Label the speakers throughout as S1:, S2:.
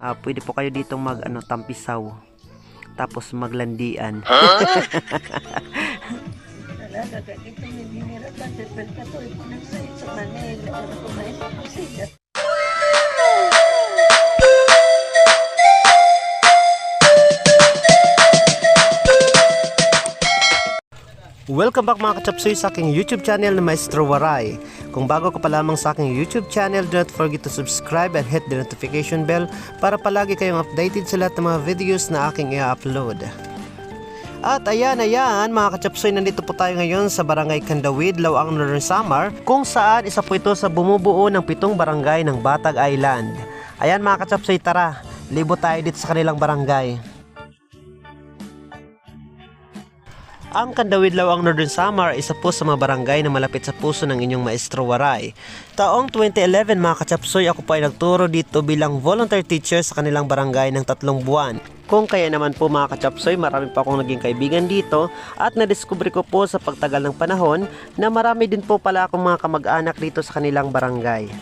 S1: Pwede po kayo dito mag tampisaw. Tapos maglandian.
S2: Talaga, dito may binira ka, sepel ka to, ipunasay sa Manila, para kumain sa kusina.
S1: Welcome back mga kachapsoy sa aking YouTube channel na Maestro Waray. Kung bago ka pa lamang sa aking YouTube channel, do not forget to subscribe and hit the notification bell para palagi kayong updated sa lahat ng mga videos na aking i-upload. At ayan mga kachapsoy, nandito po tayo ngayon sa Barangay Candawid, Laoang, Northern Samar, kung saan isa po ito sa bumubuo ng 7 barangay ng Batag Island. Ayan mga kachapsoy, tara, libo tayo dito sa kanilang barangay. Ang Candawid, Laoang, Northern Samar, isa po sa mga barangay na malapit sa puso ng inyong Maestro Waray. Taong 2011 mga kachapsoy, ako po ay nagturo dito bilang volunteer teacher sa kanilang barangay ng 3 buwan. Kung kaya naman po mga kachapsoy, marami pa akong naging kaibigan dito at nadiskubre ko po sa pagtagal ng panahon na marami din po pala akong mga kamag-anak dito sa kanilang barangay.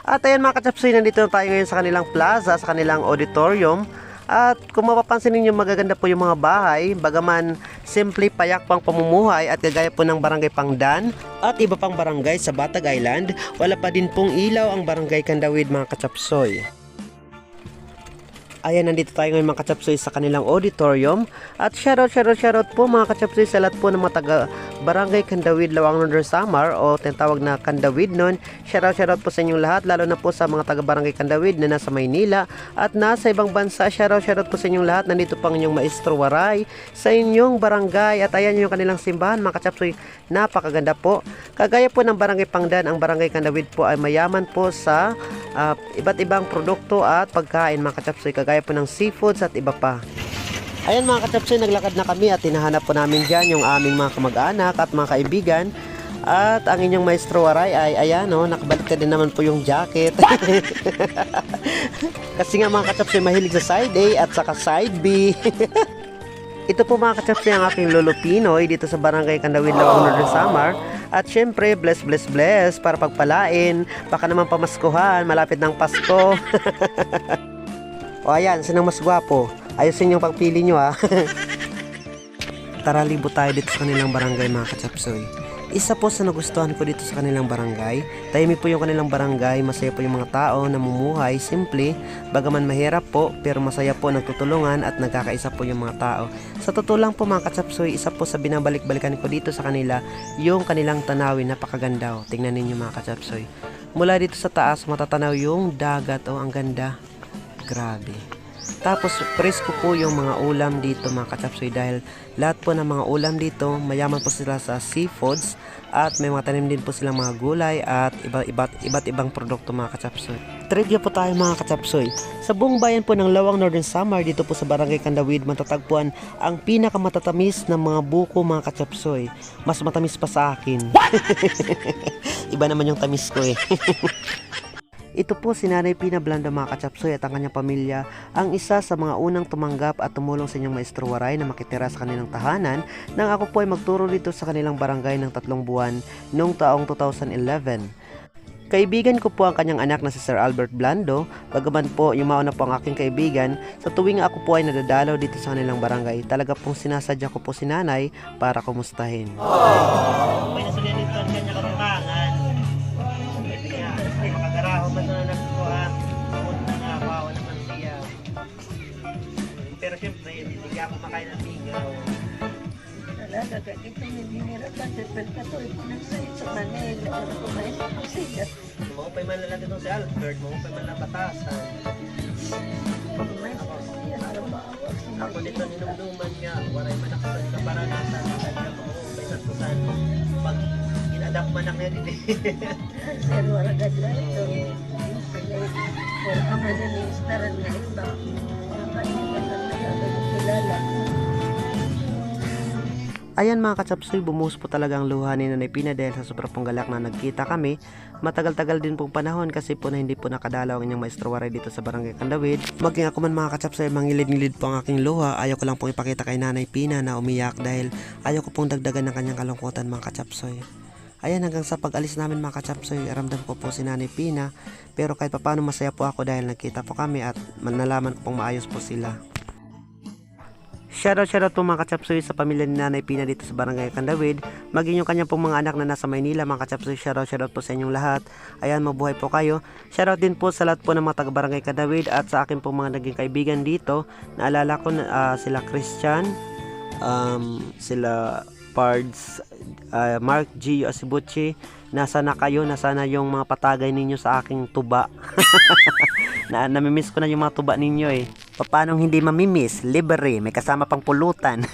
S1: At ayan mga kachapsoy, nandito na tayo ngayon sa kanilang plaza, sa kanilang auditorium. At kung mapapansin ninyo, magaganda po yung mga bahay, bagaman simple payak pang pamumuhay at kagaya po ng barangay Pangdan at iba pang barangay sa Batag Island, wala pa din pong ilaw ang barangay Candawid mga kachapsoy. Ayan, nandito tayo ngayon mga kachapsoy sa kanilang auditorium. At shoutout po mga kachapsoy sa lahat po ng mga taga Barangay Candawid, Laoang, Northern Samar o tinatawag na Candawid nun. Shoutout po sa inyong lahat, lalo na po sa mga taga Barangay Candawid na nasa Maynila at nasa ibang bansa. Shoutout po sa inyong lahat. Nandito pang inyong Maestro Waray sa inyong barangay. At ayan yung kanilang simbahan mga kachapsoy, napakaganda po. Kagaya po ng Barangay Pangdan, ang Barangay Candawid po ay mayaman po sa iba't ibang produkto at pagkain mga kachapsoy, kagaya po ng seafoods at iba pa. Ayan mga kachapsoy, naglakad na kami at hinahanap po namin dyan yung aming mga kamag-anak at mga kaibigan. At ang inyong Maestro Waray ay ayan nakabaliktad din naman po yung jacket. Kasi nga mga kachapsoy, mahilig sa side A at saka side B. Ito po mga kachapsoy ang aking lolo Pinoy dito sa Barangay Candawid, Laoang, Northern Samar. At syempre, bless para pagpalain. Baka naman pamaskuhan, malapit ng Pasko. O ayan, sinang mas gwapo? Ayusin yung pagpili nyo ha. Tara, libo tayo dito sa kanilang barangay mga kachapsoy. Isa po sa nagustuhan ko dito sa kanilang barangay, tahimik po yung kanilang barangay, masaya po yung mga tao, namumuhay, simple, bagaman mahirap po, pero masaya po, nagtutulungan at nagkakaisa po yung mga tao. Sa totoo lang po mga kachapsoy, isa po sa binabalik-balikan ko dito sa kanila, yung kanilang tanawin, napakaganda. Tingnan ninyo mga kachapsoy. Mula dito sa taas, matatanaw yung dagat, ang ganda. Grabe. Tapos presko po yung mga ulam dito mga kachapsoy, dahil lahat po ng mga ulam dito mayaman po sila sa seafoods at may mga tanim din po silang mga gulay at iba't ibang produkto mga kachapsoy. Trivia po tayo mga kachapsoy. Sa buong bayan po ng Laoang, Northern Samar, dito po sa Barangay Candawid, matatagpuan ang pinakamatatamis ng mga buko mga kachapsoy. Mas matamis pa sa akin. Iba naman yung tamis ko eh. Ito po si Nanay Pina Blando mga kachapsoy at ang kanyang pamilya, ang isa sa mga unang tumanggap at tumulong sa inyong Maestro Waray na makitira sa kanilang tahanan nang ako po ay magturo dito sa kanilang barangay ng 3 buwan noong taong 2011. Kaibigan ko po ang kanyang anak na si Sir Albert Blando, bagaman po yumaon na po ang aking kaibigan, sa tuwing ako po ay nadadalaw dito sa kanilang barangay, talaga pong sinasadya ko po si Nanay para kumustahin. May nasulitin ko ang kanyang karutangan. Makagaraho ba na nagkuha? Punta na, wawa naman siya. Pero syempre, hindi ka kumakain ng bigaw.
S2: Talaga, dito may binira ka, sepel ka to, ipunasay sa Manila, para kumain sa kusina.
S1: Maupay man lang natin si Albert, maupay man lang batasan. Ako nito ninumduman nga, waray manakasan sa baranasan, kanya maupay sa tusan. Pag in-adapt man ang nari
S2: Sir, waragad na ito. Pero kami na ni-istaran na iba. Nakailan na kilala.
S1: Ayan mga kachapsoy, bumuhos po talaga ang luha ni Nanay Pina dahil sa sobrang pong galak na nagkita kami. Matagal-tagal din pong panahon kasi po na hindi po nakadalaw ang inyong Maestro Waray dito sa Barangay Candawid. Maging ako man mga kachapsoy, mangilid-ngilid po ang aking luha. Ayaw ko lang pong ipakita kay Nanay Pina na umiyak dahil ayaw ko pong dagdagan ng kanyang kalungkutan mga kachapsoy. Ayan, hanggang sa pag-alis namin mga kachapsoy, ramdam ko po si Nanay Pina. Pero kahit paano masaya po ako dahil nagkita po kami at nalaman ko pong maayos po sila. Shoutout po mga kachapsoy sa pamilya ni Nanay Pina dito sa Barangay Candawid. Maging yung kanyang pong mga anak na nasa Maynila mga kachapsoy. Shoutout po sa inyong lahat. Ayan, mabuhay po kayo. Shoutout din po sa lahat po ng mga taga Barangay Candawid at sa akin pong mga naging kaibigan dito. Naalala ko na sila Christian, sila Pards, Mark G. Asibuchi. Nasa na kayo, nasa na yung mga patagay ninyo sa aking tuba. Namimiss ko na yung mga tuba ninyo eh. Paano hindi mamimiss? Libre, may kasama pang pulutan.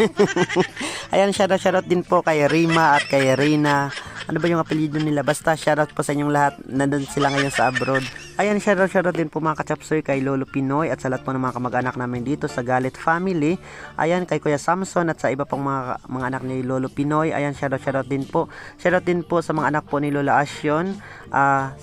S1: Ayan, shoutout din po kay Rima at kay Rina. Ano ba yung apelyido nila? Basta shoutout po sa inyong lahat. Nandun sila ngayon sa abroad. Ayan, shoutout din po mga kachapsoy kay Lolo Pinoy at sa lahat po ng mga kamag-anak namin dito sa Galit Family. Ayan, kay Kuya Samson at sa iba pong mga anak ni Lolo Pinoy. Ayan, shoutout din po. Shoutout din po sa mga anak po ni Lola Asyon.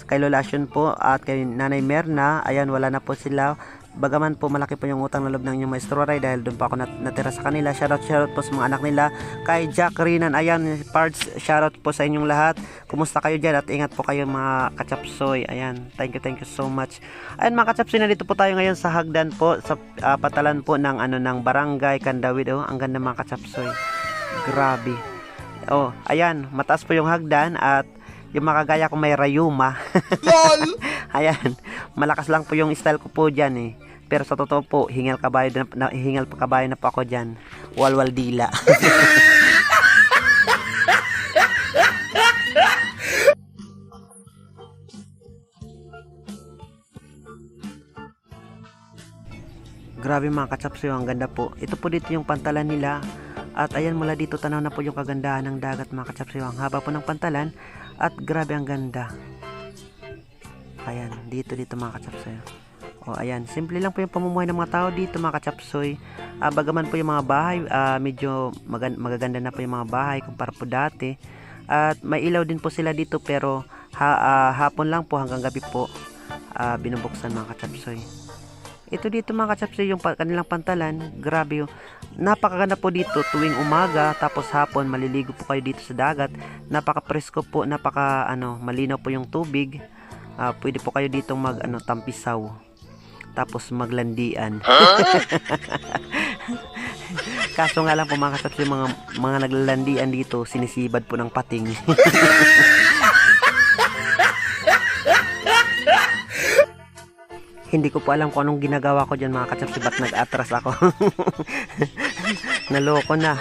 S1: Kay Lola Asyon po at kay Nanay Merna. Ayan, wala na po sila. Bagaman po malaki po yung utang na loob ng inyong maestro Ray dahil doon pa ako natira sa kanila. Shoutout po sa mga anak nila. Kay Jack Rinan, ayan, Parts, shoutout po sa inyong lahat. Kumusta kayo dyan at ingat po kayo mga kachapsoy. Ayan, thank you so much. Ayan mga kachapsoy, nandito po tayo ngayon sa hagdan po, sa patalan po ng ng Barangay Candawid. Oh, ang ganda mga kachapsoy. Grabe. Oh, ayan, mataas po yung hagdan at yung makagaya ko may rayuma. LOL! Ayan, malakas lang po yung style ko po dyan eh. Pero sa totoo po, hingal pa kabayo na po ako dyan. Walwal dila. Grabe mga kachapsoy, ang ganda po. Ito po dito yung pantalan nila. At ayan, mula dito tanaw na po yung kagandahan ng dagat mga kachapsoy. Ang haba po ng pantalan. At grabe ang ganda. Ayan, dito mga kachapsoy. O ayan, simple lang po yung pamumuhay ng mga tao dito mga kachapsoy. Bagaman po yung mga bahay, medyo magaganda na po yung mga bahay kumpara po dati. At may ilaw din po sila dito pero hapon lang po hanggang gabi po binubuksan mga kachapsoy. Ito dito mga kachapsoy yung kanilang pantalan, grabe yung napakaganda po dito tuwing umaga tapos hapon maliligo po kayo dito sa dagat. Napaka-presko po, malinaw po yung tubig. Pwede po kayo dito tampisaw. Tapos maglandian. Kaso nga lang po mga kachapsoy, mga naglalandian dito sinisibad po ng pating. Hindi ko po alam kung anong ginagawa ko dyan mga kachapsoy, ba't nag-atras ako. Naloko na.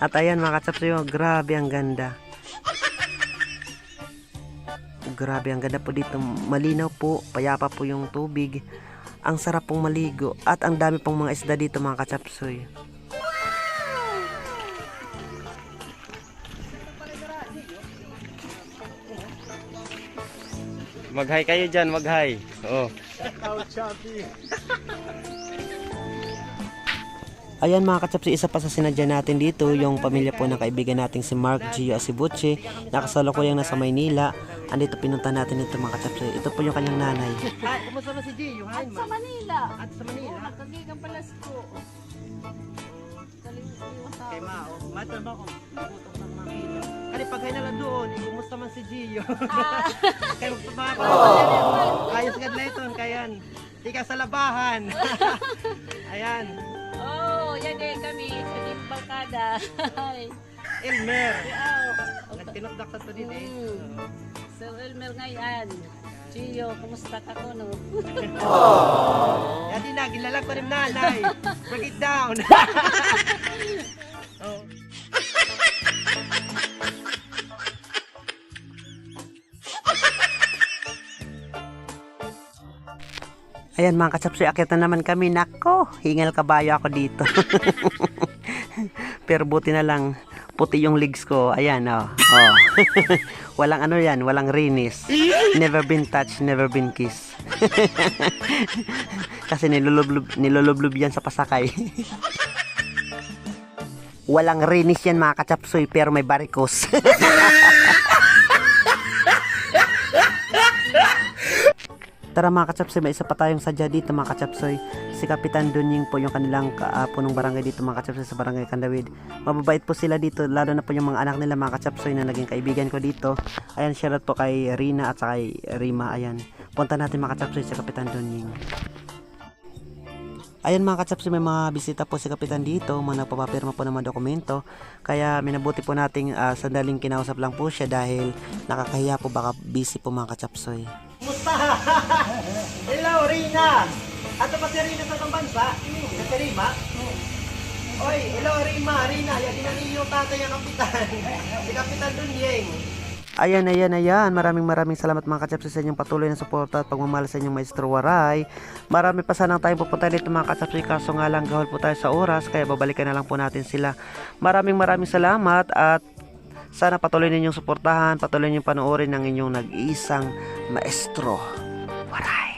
S1: At ayan mga kachapsoy, grabe ang ganda. Grabe ang ganda po dito. Malinaw po, payapa po yung tubig. Ang sarap pong maligo. At ang dami pong mga isda dito mga kachapsoy.
S3: Mag-hi kayo dyan, mag-hi. Oh.
S1: Ayan mga kachapsoy, isa pa sa sinadya natin dito, yung pamilya po ng kaibigan nating si Mark G. Asibuchi. Nakasalukuyang nasa Maynila. Andito pinunta natin ito mga kachapsoy. Ito po yung kanyang nanay. Kumusta na si Gio?
S2: At sa Manila.
S1: At sa Manila?
S2: Nakagigang palas ko.
S1: Kay Mao. Mataba ko. Butok ng makina. Kani paghay na lang doon. Kumusta man si Gio? Kaya magpapaka. Ayos gad na ito. Kayan. Tika sa labahan. Ayan.
S2: Oh, yan eh kami sa Dimbalkada.
S1: Elmer.
S2: Wow.
S1: Nagtinokdak sa to din eh.
S2: So Elmer ngayon. Gio, kumusta ka ko no?
S1: Yan din na, gilalag ko rin nanay. Break it down. Oh. Ayan mga kachapsoy, akit na naman kami. Nako, hingal kabayo ako dito. Pero buti na lang, puti yung legs ko. Ayan, oh. Walang yan, walang rinis. Never been touched, never been kissed. Kasi nilulublob yan sa pasakay. Walang rinis yan mga kachapsoy, pero may varicose. Tara mga kachapsoy, may isa pa tayong sadya dito mga kachapsoy. Si Kapitan Dunying po yung kanilang punong barangay dito mga kachapsoy sa barangay Kandawid. Mababait po sila dito, lalo na po yung mga anak nila mga kachapsoy na naging kaibigan ko dito. Ayan, shoutout po kay Rina at sa kay Rima. Ayan, punta natin mga kachapsoy sa Kapitan Dunying. Ayan mga kachapsoy, may mga bisita po si Kapitan dito, mga nagpapapirma po ng mga dokumento. Kaya minabuti po nating sandaling kinausap lang po siya dahil nakakahiya po, baka busy po mga kachapsoy. Kumusta? Hello, Rina! Ato pa si Rina sa itong bansa? Si Rima? Oy, hello Rima, Rina, yan din yung tatay ang kapitan. Si Kapitan Dunying. Ayan. Maraming salamat mga kachapsoy sa inyong patuloy na suporta at pagmamahal sa inyong Maestro Waray. Marami pa sanang tayong pupunta dito mga kachapsoy, kaso nga lang gahol po tayo sa oras, kaya babalikan na lang po natin sila. Maraming salamat at sana patuloy ninyong suportahan, patuloy ninyong panoorin ng inyong nag-iisang Maestro Waray.